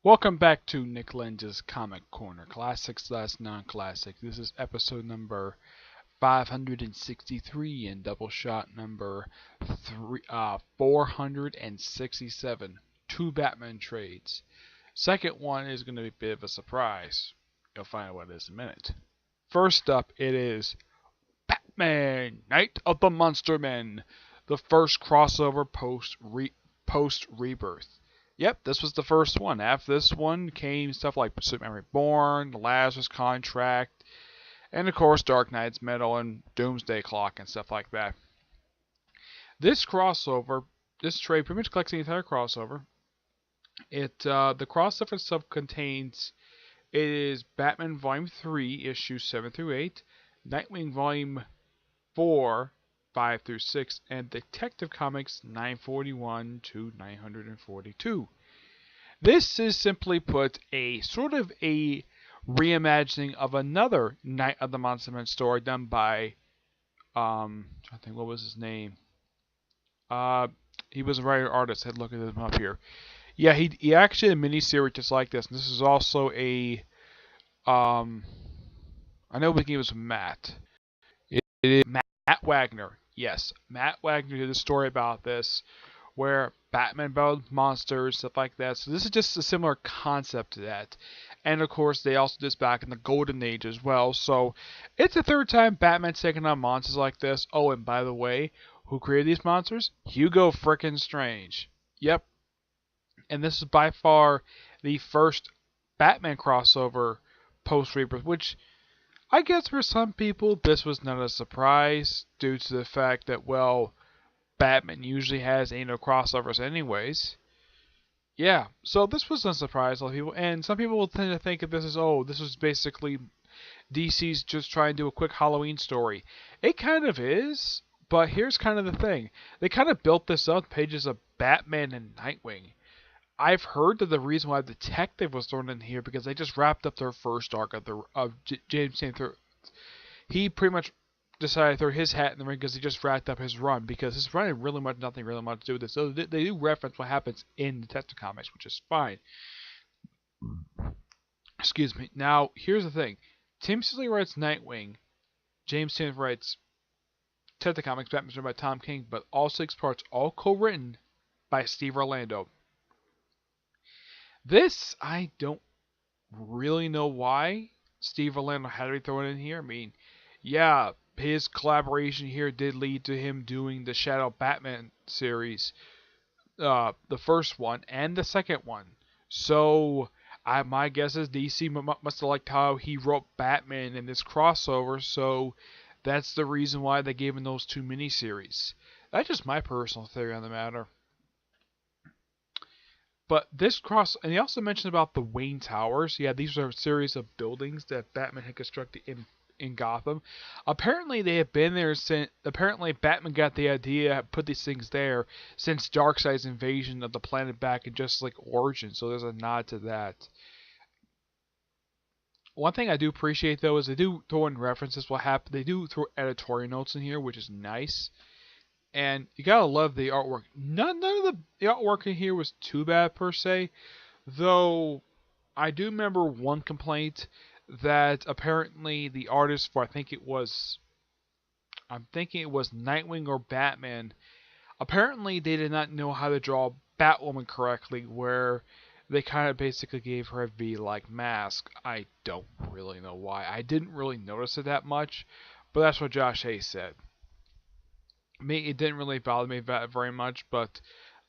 Welcome back to Nick Lenz's Comic Corner, classics slash non-classic. This is episode number 563 and Doubleshot number 467. Two Batman trades. Second one is going to be a bit of a surprise. You'll find out what it is in a minute. First up, it is Batman, Night of the Monster Men, the first crossover post Rebirth. Yep, this was the first one. After this one came stuff like Superman Reborn, The Lazarus Contract, and of course Dark Knight's Metal and Doomsday Clock and stuff like that. This trade pretty much collects the entire crossover. The crossover itself contains, it is Batman Volume 3, issues 7 through 8, Nightwing Volume 4, 5 through 6, and Detective Comics 941 to 942. This is simply put a sort of a reimagining of another Night of the Monster Men story done by I think what was his name? He was a writer artist. I'd look at him up here. Yeah, he actually had a mini series just like this. And this is also a I know it was Matt. It is Matt Wagner. Yes, Matt Wagner did a story about this where Batman battled monsters, stuff like that. So this is just a similar concept to that. And of course, they also did this back in the Golden Age as well. So it's the third time Batman's taking on monsters like this. Oh, and by the way, who created these monsters? Hugo frickin' Strange. Yep. And this is by far the first Batman crossover post-Rebirth, which I guess for some people this was not a surprise due to the fact that, well, Batman usually has no crossovers anyways. Yeah, so this was a surprise to a lot of people, and some people will tend to think that this is basically DC's just trying to do a quick Halloween story. It kind of is, but here's kind of the thing. They kind of built this up pages of Batman and Nightwing. I've heard that the reason why Detective was thrown in here because they just wrapped up their first arc of James St. He pretty much decided to throw his hat in the ring because he just wrapped up his run because his run had nothing really much to do with this. So they do reference what happens in Detective Comics, which is fine. Excuse me. Now, here's the thing. Tim Seeley writes Nightwing. James Tynion writes Detective Comics, Batman written by Tom King, but all 6 parts, all co-written by Steve Orlando. This, I don't really know why Steve Orlando had to be thrown in here. I mean, yeah, his collaboration here did lead to him doing the Shadow Batman series, the first one and the second one. So, my guess is DC must have liked how he wrote Batman in this crossover, so that's the reason why they gave him those 2 miniseries. That's just my personal theory on the matter. But and he also mentioned about the Wayne Towers. Yeah, these are a series of buildings that Batman had constructed in Gotham. Apparently, they have been there since. Apparently, Batman got the idea, put these things there since Darkseid's invasion of the planet back in Justice League Origin. So there's a nod to that. One thing I do appreciate though is they do throw in references what happened. They do throw editorial notes in here, which is nice. And you gotta love the artwork. None of the artwork in here was too bad per se, though I do remember one complaint that apparently the artist for I'm thinking it was Nightwing or Batman. Apparently they did not know how to draw Batwoman correctly, where they kind of basically gave her a V-like mask. I don't really know why. I didn't really notice it that much, but that's what Josh Hayes said. It didn't really bother me very much, but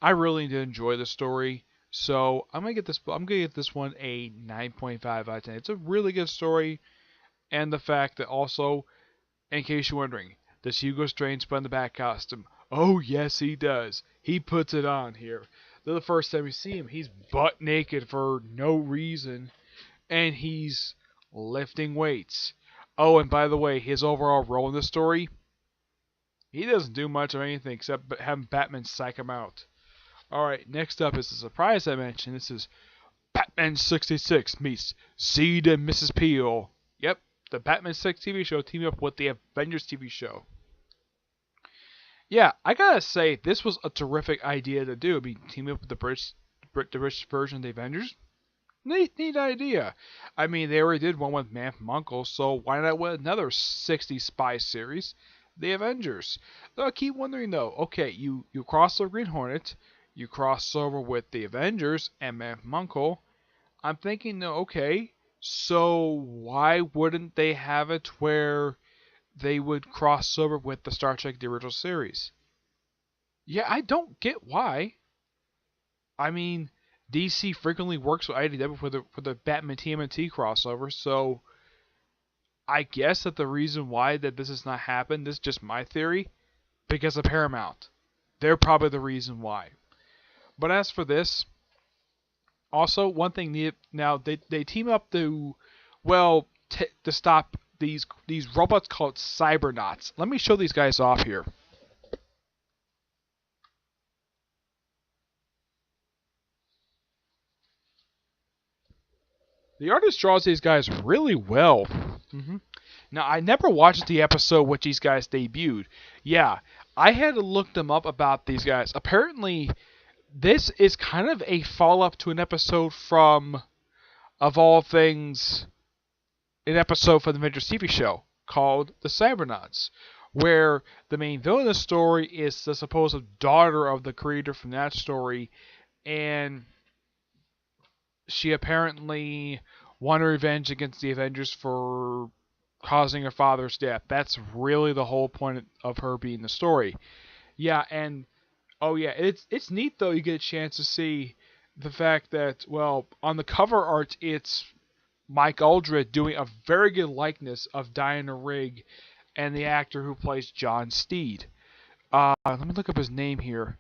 I really did enjoy the story. So I'm gonna get this one a 9.5 out of 10. It's a really good story, and the fact that also, in case you're wondering, does Hugo Strange put on the bat costume? Oh yes, he does. He puts it on here. The first time you see him, he's butt naked for no reason, and he's lifting weights. Oh, and by the way, his overall role in the story, he doesn't do much of anything except having Batman psych him out. Alright, next up is the surprise I mentioned. This is Batman 66 meets Steed and Mrs. Peel. Yep, the Batman 6 TV show teaming up with the Avengers TV show. Yeah, I gotta say, this was a terrific idea to do. I mean, teaming up with the British version of the Avengers. Neat idea. I mean, they already did one with Man from U.N.C.L.E., so why not with another 60 spy series, The Avengers? Though I keep wondering though. Okay, you cross over Green Hornet, you cross over with The Avengers and Man from U.N.C.L.E. I'm thinking, no, okay, so why wouldn't they have it where they would cross over with the Star Trek the original series? Yeah, I don't get why. I mean, DC frequently works with IDW for the Batman TMNT crossover, so I guess that the reason why that this has not happened, this is just my theory, because of Paramount. They're probably the reason why. But as for this, also one thing now they team up to, well, to stop these robots called Cybernauts. Let me show these guys off here. The artist draws these guys really well. Now, I never watched the episode which these guys debuted. Yeah, I had to look them up about these guys. Apparently, this is kind of a follow-up to an episode from, of all things, an episode from the Avengers TV show called The Cybernauts, where the main villain of the story is the supposed daughter of the creator from that story, and she apparently won her revenge against the Avengers for causing her father's death. That's really the whole point of her being the story. Yeah, and oh yeah, it's neat though. You get a chance to see the fact that, well, on the cover art, it's Mike Aldred doing a very good likeness of Diana Rigg and the actor who plays John Steed. Let me look up his name here.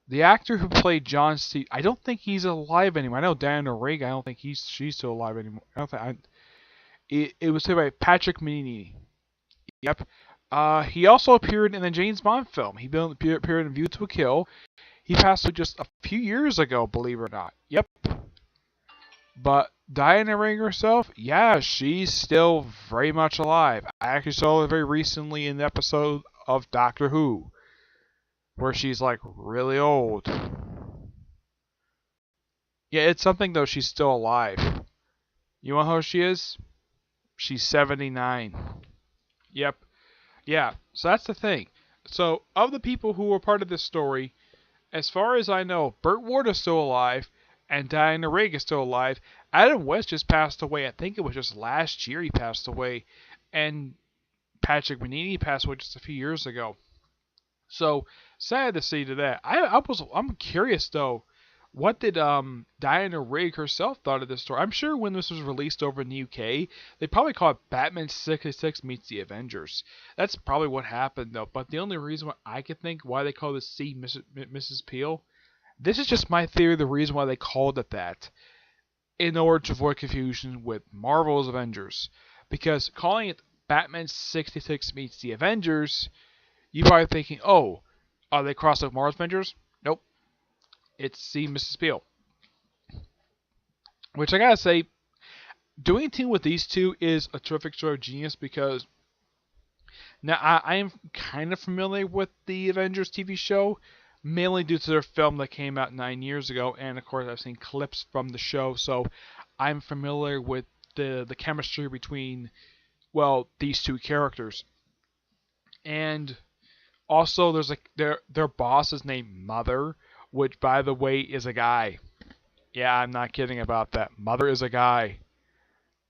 The actor who played John Steed, I don't think he's alive anymore. I know Diana Rigg, I don't think she's still alive anymore. It was played by Patrick Manini. Yep. He also appeared in the James Bond film. He appeared in View to a Kill. He passed away just a few years ago, believe it or not. Yep. But Diana Rigg herself, yeah, she's still very much alive. I actually saw her very recently in the episode of Doctor Who, where she's like really old. Yeah, it's something though, she's still alive. You know how old she is? She's 79. Yep. Yeah, so that's the thing. So, of the people who were part of this story, as far as I know, Burt Ward is still alive, and Diana Rigg is still alive. Adam West just passed away. I think it was just last year he passed away. And Patrick Manini passed away just a few years ago. So, sad to see to that. I'm curious, though. What did Diana Rigg herself thought of this story? I'm sure when this was released over in the UK, they probably called it Batman 66 Meets the Avengers. That's probably what happened, though. But the only reason why I could think why they call this C Mrs. Peel, this is just my theory, the reason why they called it that, in order to avoid confusion with Marvel's Avengers. Because calling it Batman 66 Meets the Avengers, you're probably thinking, oh, are they crossed with Marvel's Avengers? Nope. It's C Mrs. Peel. Which I gotta say, doing a team with these two is a terrific stroke of genius because now I am kind of familiar with the Avengers TV show, mainly due to their film that came out 9 years ago, and of course I've seen clips from the show, so I'm familiar with the chemistry between, well, these two characters. And also there's like their boss is named Mother, which, by the way, is a guy. Yeah, I'm not kidding about that. Mother is a guy.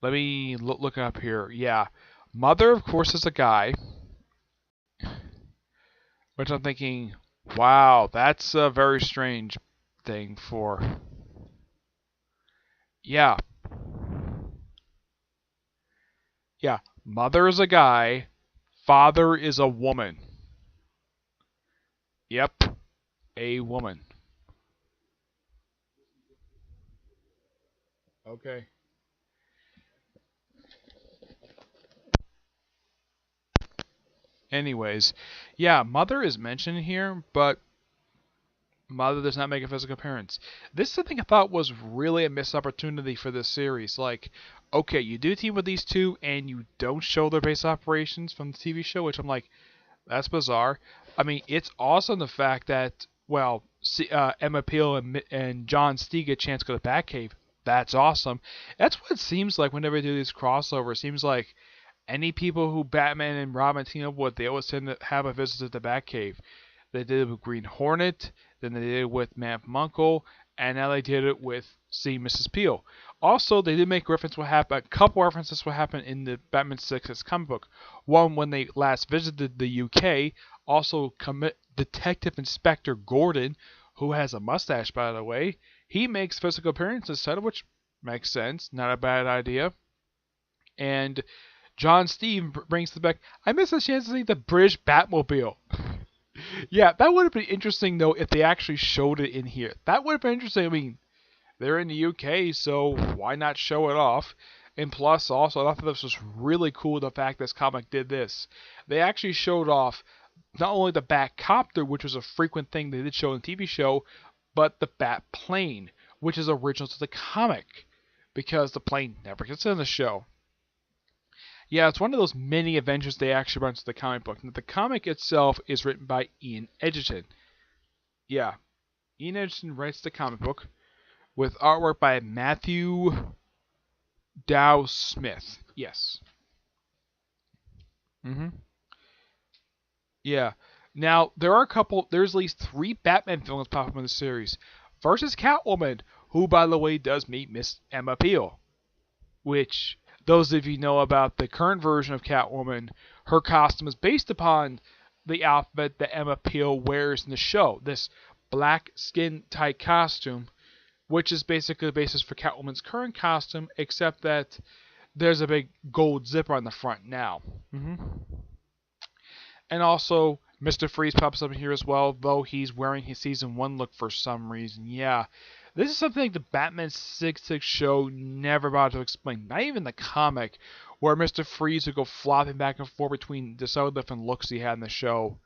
Let me look up here. Yeah. Mother, of course, is a guy. Which I'm thinking, wow, that's a very strange thing for... Yeah. Yeah. Mother is a guy. Father is a woman. Yep. A woman. Okay. Anyways, yeah, Mother is mentioned here, but Mother does not make a physical appearance. This is something I thought was really a missed opportunity for this series. Like, okay, you do team with these two, and you don't show their base operations from the TV show, which I'm like, that's bizarre. I mean, it's awesome the fact that, well, Emma Peel and John Steed get a chance to go to Batcave. That's awesome. That's what it seems like whenever they do these crossovers. It seems like any people who Batman and Robin team up with, they always tend to have a visit to the Batcave. They did it with Green Hornet, then they did it with Man from Uncle, and now they did it with Seeing Mrs. Peel. Also, they did make reference what happened, a couple references what happened in the Batman 6 comic book. One when they last visited the UK. Also, Detective Inspector Gordon, who has a mustache by the way, he makes physical appearances, which makes sense, not a bad idea. And John Steed brings back, I miss a chance to see the British Batmobile. Yeah, that would have been interesting though if they actually showed it in here. That would have been interesting. I mean, they're in the UK, so why not show it off? And plus, also, I thought this was really cool. The fact this comic did this, they actually showed off not only the Batcopter, which was a frequent thing they did show in the TV show, but the Bat plane, which is original to the comic, because the plane never gets in the show. Yeah, it's one of those mini adventures they actually run to the comic book. Now, the comic itself is written by Ian Edgerton. Yeah, Ian Edgerton writes the comic book with artwork by Matthew Dow Smith. Yes. Yeah. Now, there's at least 3 Batman villains pop up in the series. First is Catwoman, who, by the way, does meet Miss Emma Peel. Which, those of you know about the current version of Catwoman, her costume is based upon the outfit that Emma Peel wears in the show. This black skin-tight costume, which is basically the basis for Catwoman's current costume, except that there's a big gold zipper on the front now. And also, Mr. Freeze pops up here as well, though he's wearing his Season 1 look for some reason. Yeah, this is something the Batman 66 show never bothered to explain. Not even the comic, where Mr. Freeze would go flopping back and forth between the so different looks he had in the show.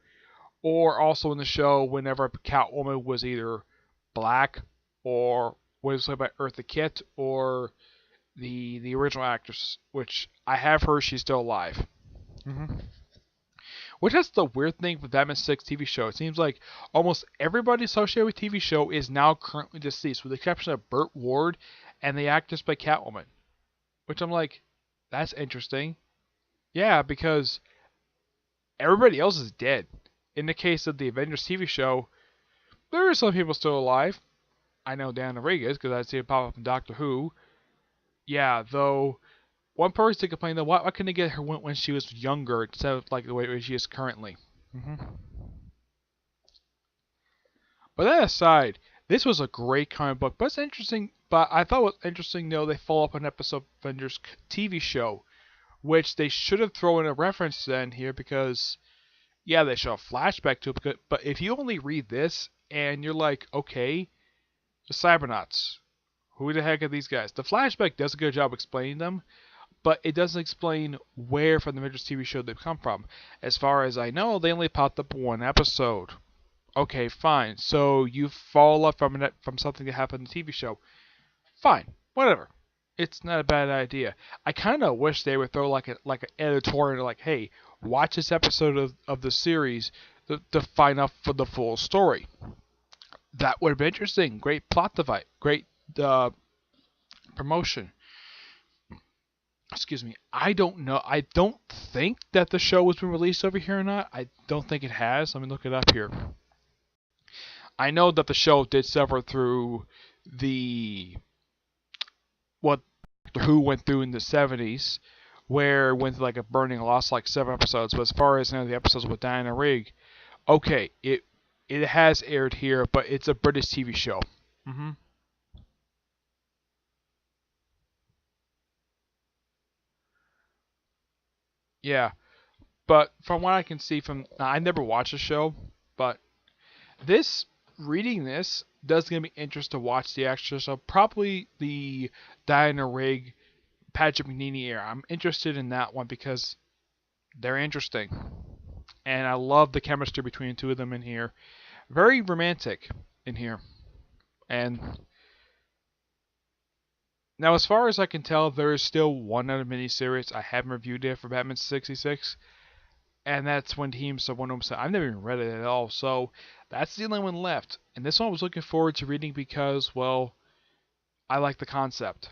Or also in the show, whenever Catwoman was either black, or was played by Eartha Kitt, or the original actress, which I have heard she's still alive. Which is the weird thing with Batman 6 TV show. It seems like almost everybody associated with TV show is now currently deceased, with the exception of Burt Ward and the actress by Catwoman. Which I'm like, that's interesting. Yeah, because everybody else is dead. In the case of the Avengers TV show, there are some people still alive. I know Diana Rigg is, because I see it pop up in Doctor Who. Yeah, though one person complained that why couldn't they get her when she was younger instead of like the way she is currently. But that aside, this was a great comic book. But it's interesting. But I thought it was interesting though they follow up an episode of Avengers TV show, which they should have thrown a reference to in here because, yeah, they show a flashback to it. But if you only read this and you're like, okay, the Cybernauts, who the heck are these guys? The flashback does a good job explaining them, but it doesn't explain where from the Avengers TV show they've come from. As far as I know, they only popped up one episode. Okay, fine. So you follow up from something that happened in the TV show. Fine, whatever. It's not a bad idea. I kind of wish they would throw like an editorial, like, hey, watch this episode of the series to find out for the full story. That would have been interesting. Great plot device. Great promotion. Excuse me. I don't know. I don't think that the show has been released over here or not. I don't think it has. Let me look it up here. I know that the show did suffer through what Who went through in the 70s, where it went through like a burning, lost like 7 episodes. But as far as the episodes with Diana Rigg, okay, it has aired here, but it's a British TV show. Yeah, but from what I can see I never watched the show, but reading this does give me interest to watch the actual show. Probably the Diana Rigg, Patrick McNeely era. I'm interested in that one because they're interesting. And I love the chemistry between the two of them in here. Very romantic in here. And now, as far as I can tell, there is still one other miniseries I haven't reviewed yet for Batman 66. And that's when Teams of Wonder Woman said, I've never even read it at all. So that's the only one left. And this one I was looking forward to reading because, well, I like the concept.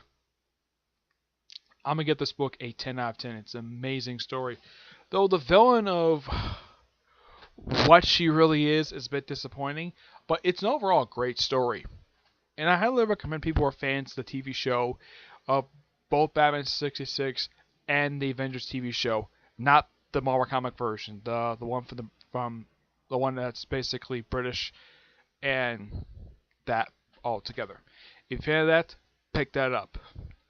I'm gonna give this book a 10 out of 10. It's an amazing story. Though the villain of what she really is a bit disappointing, but it's an overall great story. And I highly recommend people who are fans of the TV show of both Batman 66 and the Avengers TV show, not the Marvel comic version, the one from the one that's basically British and that all together. If you're a fan of that, pick that up.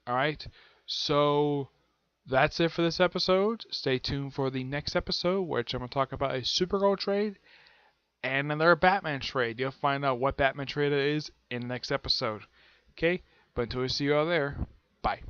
All right. So that's it for this episode. Stay tuned for the next episode, which I'm going to talk about a Supergirl trade and another Batman trade. You'll find out what Batman trade it is in the next episode. Okay? But until we see you all there, bye.